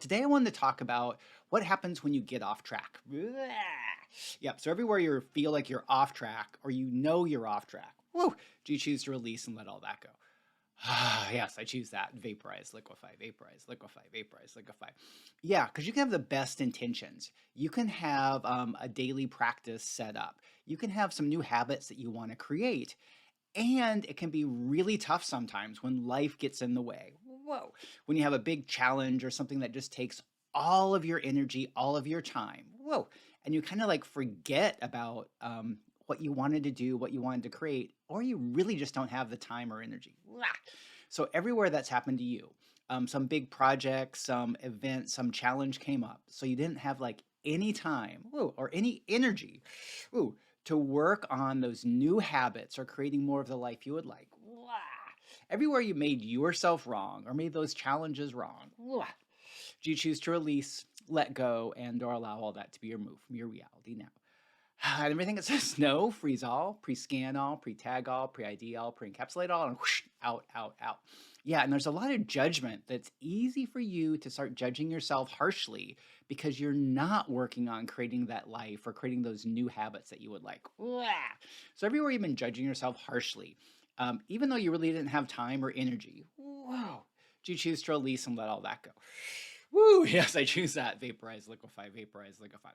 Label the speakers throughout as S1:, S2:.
S1: Today, I wanted to talk about what happens when you get off track. Blah. Yep. So everywhere you feel like you're off track, or you know you're off track, woo, do you choose to release and let all that go? Yes, I choose that. Vaporize, liquefy, vaporize, liquefy, vaporize, liquefy. Yeah, because you can have the best intentions. You can have a daily practice set up. You can have some new habits that you want to create. And it can be really tough sometimes when life gets in the way. Whoa. When you have a big challenge or something that just takes all of your energy, all of your time. Whoa. And you kind of like forget about what you wanted to do, what you wanted to create, or you really just don't have the time or energy. Wah. So, everywhere that's happened to you, some big project, some event, some challenge came up. So, you didn't have like any time whoa, or any energy. Ooh, to work on those new habits or creating more of the life you would like. Wah. Everywhere you made yourself wrong or made those challenges wrong, wah, do you choose to release, let go, and or allow all that to be removed from your reality now? And everything that says no, freeze all, pre-scan all, pre-tag all, pre-ID all, pre-encapsulate all, and whoosh, out, out, out. Yeah, and there's a lot of judgment that's easy for you to start judging yourself harshly because you're not working on creating that life or creating those new habits that you would like. Wah. So everywhere you've been judging yourself harshly, even though you really didn't have time or energy, whoa, do you choose to release and let all that go? Woo, yes, I choose that. Vaporize, liquefy, vaporize, liquefy.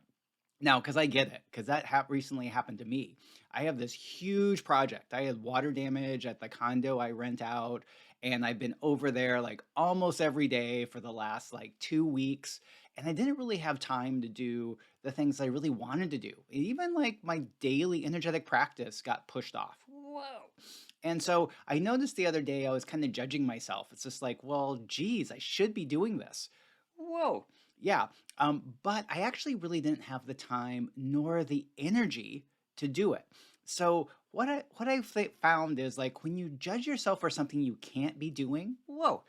S1: Now, because I get it, because that recently happened to me. I have this huge project. I had water damage at the condo I rent out, and I've been over there like almost every day for the last like 2 weeks. And I didn't really have time to do the things I really wanted to do. Even like my daily energetic practice got pushed off. Whoa. And so I noticed the other day I was kind of judging myself. It's just like, well, geez, I should be doing this. Whoa. Yeah. But I actually really didn't have the time nor the energy to do it. So what I found is like when you judge yourself for something you can't be doing, whoa,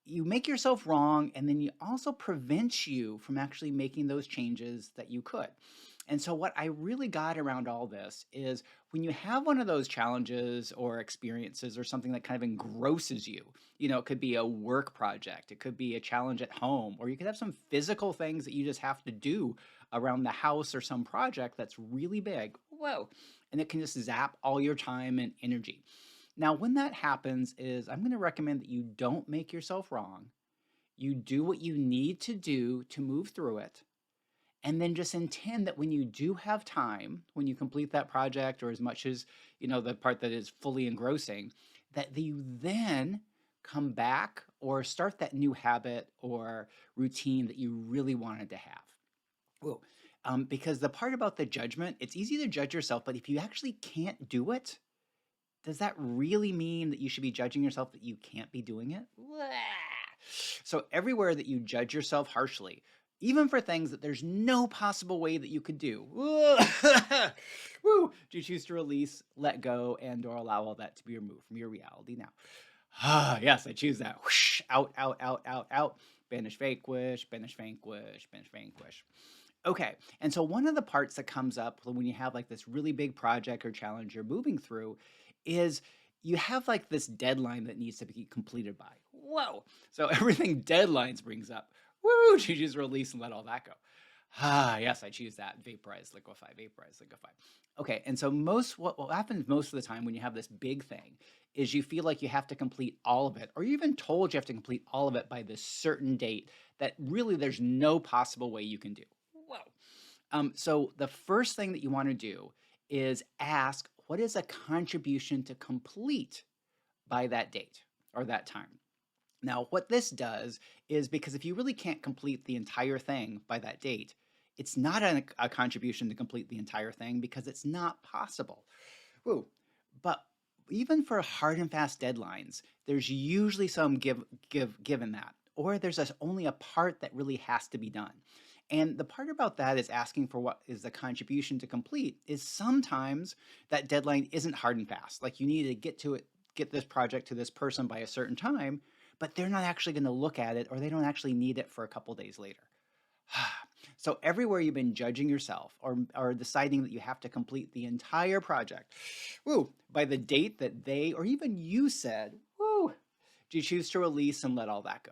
S1: you make yourself wrong, and then you also prevents you from actually making those changes that you could. And so what I really got around all this is when you have one of those challenges or experiences or something that kind of engrosses you, it could be a work project, it could be a challenge at home, or you could have some physical things that you just have to do around the house or some project that's really big. Whoa. And it can just zap all your time and energy. Now, when that happens is I'm going to recommend that you don't make yourself wrong. You do what you need to do to move through it, and then just intend that when you do have time, when you complete that project or as much as, the part that is fully engrossing, that you then come back or start that new habit or routine that you really wanted to have. Whoa. Because the part about the judgment, it's easy to judge yourself, but if you actually can't do it, does that really mean that you should be judging yourself that you can't be doing it? Blah. So everywhere that you judge yourself harshly, even for things that there's no possible way that you could do, woo, do you choose to release, let go, and or allow all that to be removed from your reality now? Yes, I choose that. Whoosh, out, out, out, out, out. Banish, vanquish, banish, vanquish, banish, vanquish. Okay, and so one of the parts that comes up when you have like this really big project or challenge you're moving through is you have like this deadline that needs to be completed by. Whoa. So everything deadlines brings up. Woo, you just release and let all that go. Yes, I choose that. Vaporize, liquefy, vaporize, liquefy. Okay, and so what happens most of the time when you have this big thing is you feel like you have to complete all of it, or you're even told you have to complete all of it by this certain date that really there's no possible way you can do. Whoa. So the first thing that you want to do is ask, what is a contribution to complete by that date or that time? Now, what this does is because if you really can't complete the entire thing by that date, it's not a contribution to complete the entire thing because it's not possible. Woo. But even for hard and fast deadlines, there's usually some given that, or there's only a part that really has to be done. And the part about that is asking for what is the contribution to complete is sometimes that deadline isn't hard and fast. Like you need to get this project to this person by a certain time, but they're not actually going to look at it or they don't actually need it for a couple days later. So everywhere you've been judging yourself or deciding that you have to complete the entire project, woo, by the date that they or even you said, woo, do you choose to release and let all that go?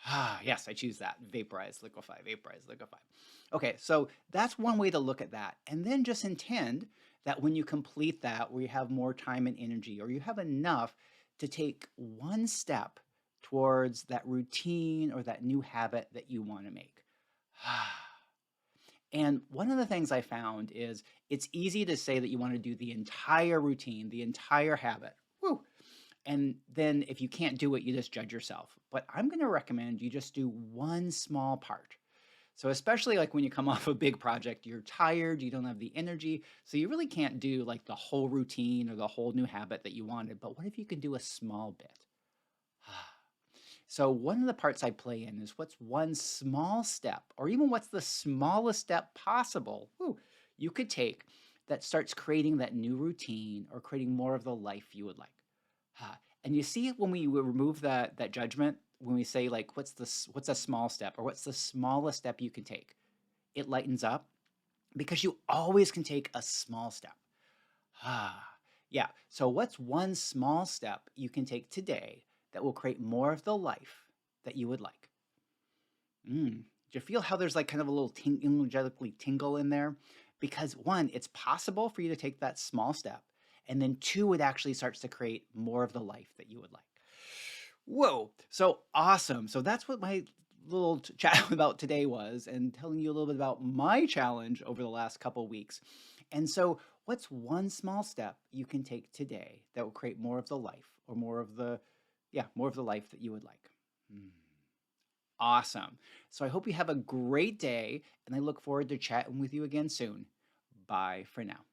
S1: Ah, yes, I choose that. Vaporize, liquefy, vaporize, liquefy. Okay, so that's one way to look at that. And then just intend that when you complete that, where you have more time and energy, or you have enough to take one step towards that routine or that new habit that you want to make. And one of the things I found is it's easy to say that you want to do the entire routine, the entire habit. Woo. And then if you can't do it, you just judge yourself. But I'm going to recommend you just do one small part. So, especially like when you come off a big project, you're tired, you don't have the energy. So, you really can't do like the whole routine or the whole new habit that you wanted. But what if you could do a small bit? So, one of the parts I play in is what's one small step, or even what's the smallest step possible you could take that starts creating that new routine or creating more of the life you would like. And you see when we remove that judgment, when we say like, what's a small step or what's the smallest step you can take? It lightens up because you always can take a small step. Ah, yeah. So what's one small step you can take today that will create more of the life that you would like? Do you feel how there's like kind of a little energetically tingle in there? Because one, it's possible for you to take that small step. And then two, it actually starts to create more of the life that you would like. Whoa. So awesome. So that's what my little chat about today was, and telling you a little bit about my challenge over the last couple weeks. And so, what's one small step you can take today that will create more of the life or more of the life that you would like? Hmm. Awesome. So I hope you have a great day, and I look forward to chatting with you again soon. Bye for now.